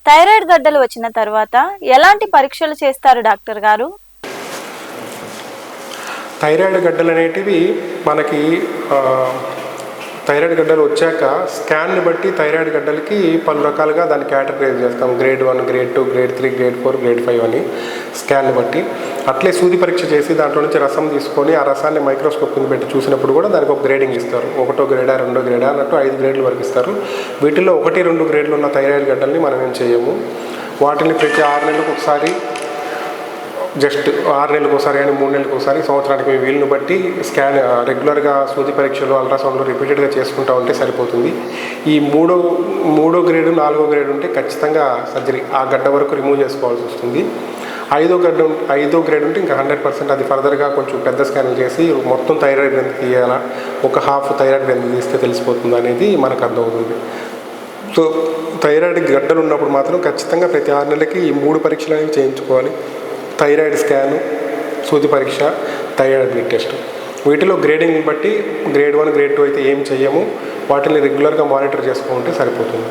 Thyroid గడ్డలు వచ్చిన తర్వాత ఎలాంటి పరీక్షలు చేస్తారు డాక్టర్ గారు? థైరాయిడ్ గడ్డలు అనేటివి మనకి థైరాయిడ్ గడ్డలు వచ్చాక స్కాన్ని బట్టి థైరాయిడ్ గడ్డలకి పలు రకాలుగా దాన్ని కేటగరైజ్ చేస్తాం. Grade 1, grade 2, grade 3, grade 4, grade 5 అని స్కాన్ని బట్టి. అట్లే సూది పరీక్ష చేసి దాంట్లో నుంచి రసం తీసుకొని ఆ రసాన్ని మైక్రోస్కోప్ కింద పెట్టి చూసినప్పుడు కూడా దానికి ఒక గ్రేడింగ్ ఇస్తారు. 1వ గ్రేడా 2వ గ్రేడా అన్నట్టు 5 గ్రేడ్ల వరకు ఇస్తారు. వీటిల్లో 1, 2 గ్రేడ్లు ఉన్న థైరాయిడ్ గడ్డల్ని మనం ఏం చేయము. వాటిని ప్రతి 6 నెలలకు ఒకసారి, జస్ట్ 6 నెలలకు ఒకసారి కానీ 3 నెలలకు ఒకసారి, సంవత్సరానికి మీ వీలుని బట్టి స్కాన్ రెగ్యులర్గా సూది పరీక్షలు, అల్ట్రాసౌండ్లు రిపీటెడ్గా చేసుకుంటూ ఉంటే సరిపోతుంది. ఈ మూడో గ్రేడు 4వ గ్రేడ్ ఉంటే ఖచ్చితంగా సర్జరీ ఆ గడ్డ వరకు రిమూవ్ చేసుకోవాల్సి వస్తుంది. 5వ గ్రేడ్ ఉంటే ఇంకా 100% అది ఫర్దర్గా కొంచెం పెద్ద స్కాన్లు చేసి మొత్తం థైరాయిడ్ గ్రంథి తీయాలా, ఒక హాఫ్ థైరాయిడ్ గ్రంథి తీస్తే తెలిసిపోతుంది అనేది మనకు అర్థమవుతుంది. సో థైరాయిడ్ గడ్డలు ఉన్నప్పుడు మాత్రం ఖచ్చితంగా ప్రతి 6 నెలలకి ఈ 3 పరీక్షలు అనేవి చేయించుకోవాలి. థైరాయిడ్ స్కాను, సూది పరీక్ష, థైరాయిడ్ బ్లడ్ టెస్ట్. వీటిలో గ్రేడింగ్ని బట్టి గ్రేడ్ 1, గ్రేడ్ 2 అయితే ఏం చెయ్యము. వాటిని రెగ్యులర్గా మానిటర్ చేసుకుంటే సరిపోతుంది.